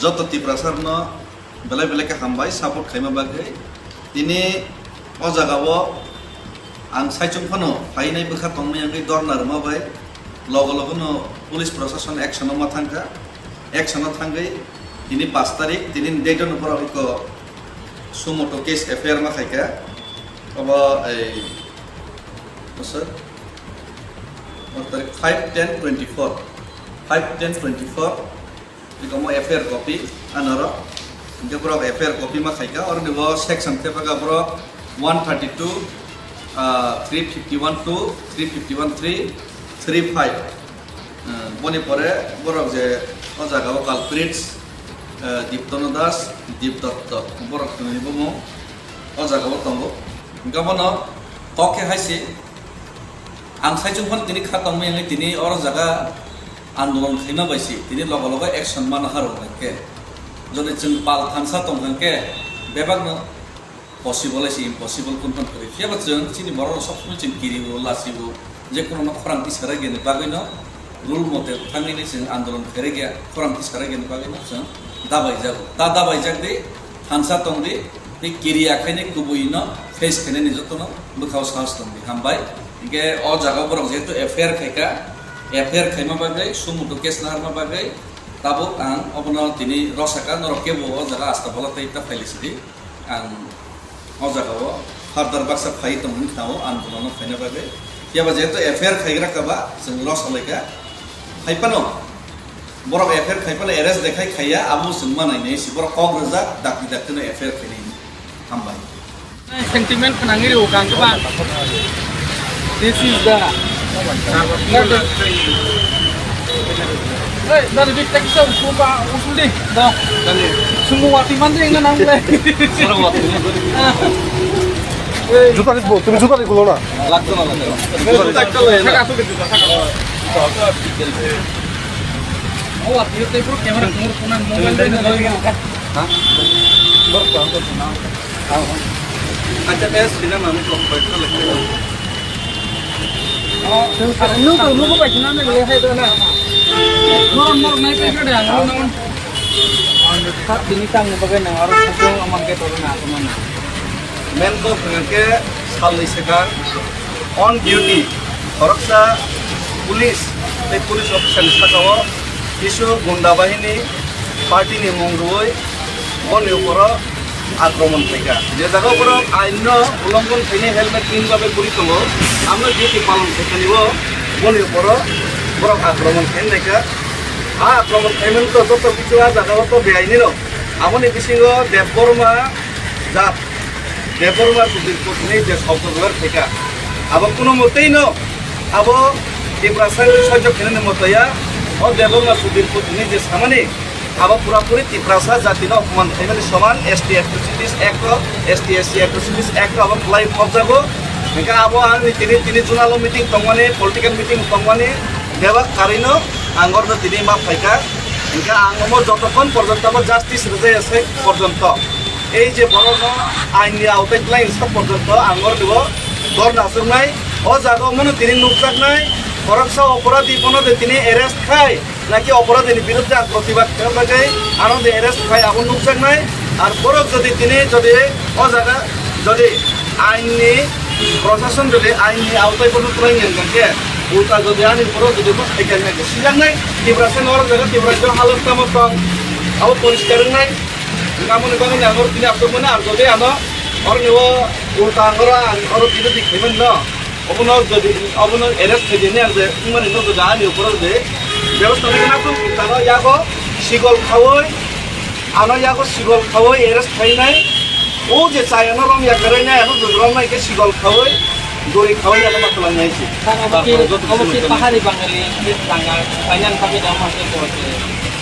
যত তীব্রাচারন বেলেগ বেলেগ হামবাই সাপোর্ট খাইমা বাগै তিনি o jagao ang saicungphano fainai bwkha tongmani dorna rwmabai logo logo no police proshashan action ma thangka action thangai তিনি 5 তারিখ তিনি date on upor hiko sumoto case FIR ma khaika aba ei sir tarik 5/10/24 5/10/24 iko mo FIR copy anaro inga pura FIR copy ma khaika or nibo section te paga bro 132 351 2 351 3 35 boni pore borok je o jagao culprits Diptono Das Dipdotto borok tuni bomo o jagao tongo gabono toke haisi ang saijungphan tini khatong mai tini or jaga andolon khaima baisi tini logo logo action man haro ke jodi chung pal thansa tong ke bebagno possible is impossible kunpan kori fiaba chung chini boro sopsomai chung kiribo lasibo je kono no khorang tisara gene bagino rule mote thangini chung andolon khere gya khorang tisara gene bagino chung dabai jago ta dabai jagde thansa tongdi ti kiriya khaine kubuino face khaine ni jotono bukhao sahas tongdi hambai ge o jaga borok jetu FIR khaika FIR khaima bagai sumuto case narma bagai tabo ang obono tini rosaka norokebo o jaga asta bola taita failisidi ang o jagao further baksa phai tongni khao andolon khaina bagai kiaba jetu FIR khaigra kaba jeng los alaika haipano borok FIR khaipana arrest dekhai khaya abu sungma nainai si borok congress dakti dakti FIR khini hambai sentiment kanangiri ukang ba this is the hey dari big tech so supa usuli da semua wati mandri na nangle জুতা নিব তুমি জুতা নিগুলো না লাগতো না juta একটা লয় না আসো juta ও আপনি তো পুরো ক্যামেরা তোমার ফোন মোবাইল দিয়ে লয় গেল হ্যাঁ বড় কাম করছ না acha es bina mami komplek lekhe nuko paisi na le hai do na mor nai pe gade ang non sat dinitang bagai na aro sung amang ke to na amang menko ke salai sekan on duty koroksa police te police officer sakao kisu gunda bahini party ni mongroi on uporo আক্রমণ থেকে যে জায়গা উপর আইন উল্লঙ্ঘন থেকে helmet কিনভাবে করি তোলো আমরা ডিউটি পালন থেকে নিব বনের উপর বড় আক্রমণ খেয়ে দেখা আক্রমণ খেয়ে তো যত কিছু জায়গা তো বেআইনি আমনি বিশিঙ্গ দেববর্মা জাত দেববর্মা সুদীর পত্নী যে শব্দগুলোর থেকে আবার কোনো মতেই আব তীব্রাসায় সহ্য খেলে মতয়া ও দেববর্মা সুদীর পত্নী যে সামানি আবার পুরাপুরি তীব্রাসা জাতি অপমান খাইমানি সমান ST Atrocities Act ST SC Atrocities Act আবার লাইভ হবজাবো একা আবো আং তিনি জুনালো মিটিং তংমানি পলিটিক্যাল মিটিং তংমানি দেবা কারিনো আঙ্গরনো তিনি মা ফাইকা একা আঙ্গমো যতক্ষণ পর্যন্ত জাস্টিস রেজাই আছে পর্যন্ত এই যে বড় আইনি আওতায় লাইন সব পর্যন্ত আঙ্গর দেব দর নাসুরনাই ও জায়গা মনে তিনি নুকসাক নাই করপশা অপরাধী পনদে তিনি অ্যারেস্ট খায় নাকি অপরাধীর বিরুদ্ধে প্রতিবাদ করে আনন্দে অ্যারেস্ট খায় এমন নুকসান নাই আর বরক যদি তিনি যদি ও জায়গা যদি আইনি প্রশাসন যদি আইনি আওতায় কোনো তুলাইলেন কাকে উল্টা যদি আইনি পরও যদি খাইকেন নাকি সিজান নাই তীব্রাসেন ওর জায়গা তীব্রাসেন হালত কামত আবার পরিষ্কার নাই কামনে কামনে আঙর তিনি আসতে মনে আর যদি আনো ওর নিব উল্টা আঙরা ওর বিরোধী খেবেন না অবনর যদি অবনর অ্যারেস্ট খেয়ে নিয়ে আসবে মানে যদি আইনি উপর যে ব্যবস্থা নিয়ে না তুমি তারা ইয়াগো সিগল খাওয়াই আনো ইয়াগো সিগল খাওয়াই এরেস্ট খাই নাই ও যে চাই আনো রং ইয়া করে নাই এখন রং নাই কে সিগল খাওয়াই দড়ি খাওয়াই আনো মাত্র লাগাইছি অবশ্যই পাহাড়ি বাঙালি টাঙ্গা ফাইনাল ভাবে দাম আসে পড়ছে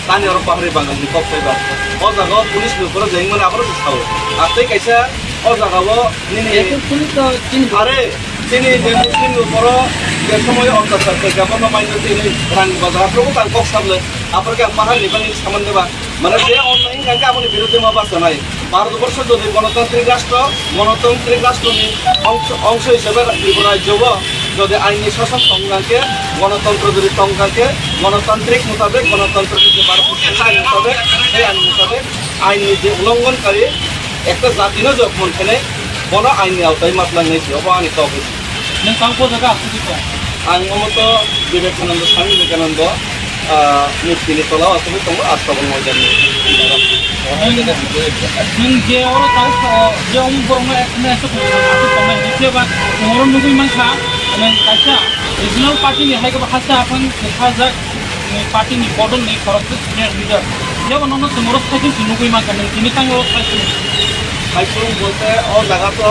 তানি আর পাহাড়ি বাঙালি কপ পাইবা ও জায়গা পুলিশ উপর যাই মানে আবার খাও আর তাই কাইসা ও জায়গাও নিনি পুলিশ তো চিনি আরে চিনি যে মুসলিম উপর যে সময় অত্যাচার করে যেমন মাইন্ড তিনি রাং বাজার প্রভু তার কক সামলে আপনাকে পাহাড় নিবানি সামান দেবা মানে যে অনলাইন কাকে আপনি বিরুদ্ধে মহাবাসা নাই ভারতবর্ষ যদি গণতান্ত্রিক রাষ্ট্র অংশ হিসেবে রাজ্য যদি আইনি শাসন সংজ্ঞাকে গণতন্ত্র যদি সংজ্ঞাকে গণতান্ত্রিক মোতাবেক গণতন্ত্র যদি ভারতবর্ষের আইন মোতাবেক সেই আইন মোতাবেক আইনি যে উল্লঙ্ঘনকারী একটা জাতিনো যখন ফেলে কোনো আইনি আওতায় মাতলাंनाय सायाव आंनि दावबायनाय नोंथांखौ जायगा आसुदिखौ आं ममत विवेकानंद स्वामी विवेकानंद मुर्तिनि तलाव आसामै दङ आश्रम मैदाननि नों जे अर ताव जे अम बरंग एकने एसे आसु तंनाय निसेबा नोंर नुगै मानखा नों कासा रिजनल पार्टी नि हायगा हासा आपन खाजा पार्टी नि बदन नि खरक सिनियर लिडर जेबो ननो तुमरो थाकिन नुगै मानखा नों दिनि तांगो थाकिन साइक्लोन बोलते और लगा तो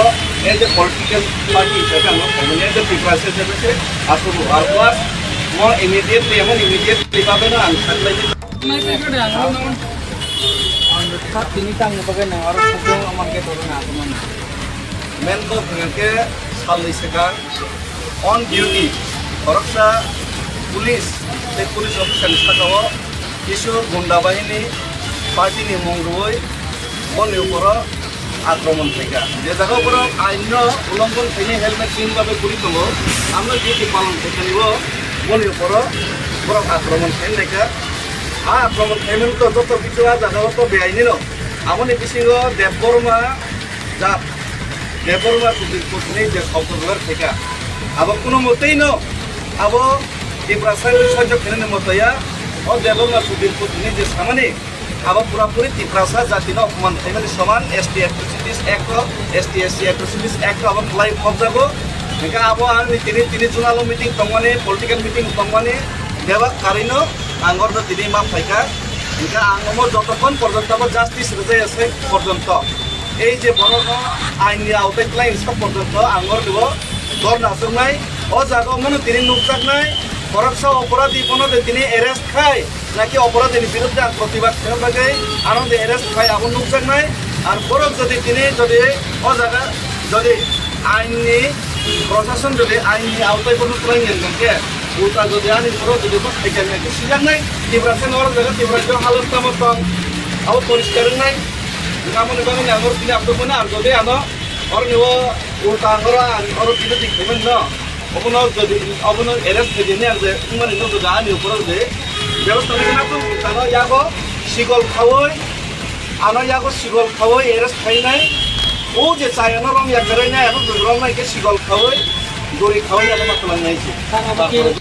एज ए पॉलिटिकल पार्टी हिसाबै आङो परमानेन्ट प्रिपारेसन हिसाबै आसुबो आरो प्लास म इमिडिएटली बाबेनो आं सानलायनि नाय पेकडे आङो नन सात दिनि तांगो बगे नों आरो सजो अमन के दरना आगमन मेन को के सालनि सिगां अन डिउटी हरकसा पुलिस बे पुलिस अफिसारनि साखाव किशु गुन्डा बाहिनी पार्टीनि मंगरुयै बनि उपरो आक्रमण थाइगा जे जायगाफोर आइन उल्लंघन थाइनाय हेलमेट सिन भाबे करि दङ आमनो डिउटी पालन थाइखानिबो बनि उपरो बरफ आक्रमण थाइनायका आ आक्रमण थाइमेन तो जत किछु आ जायगाव तो बेआइनि न आमनि बिसिङो देबबर्मा जात देबबर्मा कुदिनि जे सावथुनलार थाइगा अब कुनो मतेই न अब टिप्रासाय सह्य खेलने मतया और देबबर्मा कुदिनि जे सामानि अब पूरापूरी टिप्रासा जातिनो अपमान थाइमानि समान ST atrocities act ST SC atrocities act अब खलाय फबजाबो नका अब आंनि तिनि जुनाल मिटिं तंमाने पलिटिकल मिटिं तंमाने देबा कारिनो आंगरनो तिनि मा फाइका नका आंगमो जतक्षण पर्यन्त जास्टिस रजायासै पर्यन्त এই যে বড় আইনি আওতায় ক্লাইন সব পর্যন্ত আঙ্গর দেব দর নাসুনাই ও জায়গা মনে তিনি নুকসাকনাই ফরকসা অপরাধী কোনো তিনি এরেস্ট খায় নাকি অপরাধীর বিরুদ্ধে প্রতিবাদ খেলবে আনন্দ এরেস্ট খায় এমন নুকসাকনাই আর ফরক যদি তিনি যদি ও জায়গা যদি আইনি প্রশাসন যদি আইনি আওতায় কোনো ক্লাইন গেছে উল্টা যদি আইনি ফরক যদি খাইকেন নাকি সিগাংনাই টিব্রাসেন ওর জায়গা টিব্রাসেন হালত কামতন আও পরিষ্কার নাই Kamu nih kami anggur tidak abdul mana anggur deh ano orang itu utang orang tidak dikemen no, orang eres begini aja, cuma itu sudah ani ukuran deh. Jelas tadi kenapa? Ano yago sigol kawai, ano yago sigol kawai eres kainai, je saya orang yang kerana ano orang naik ke sigol kawai, gori kawai ano macam mana sih?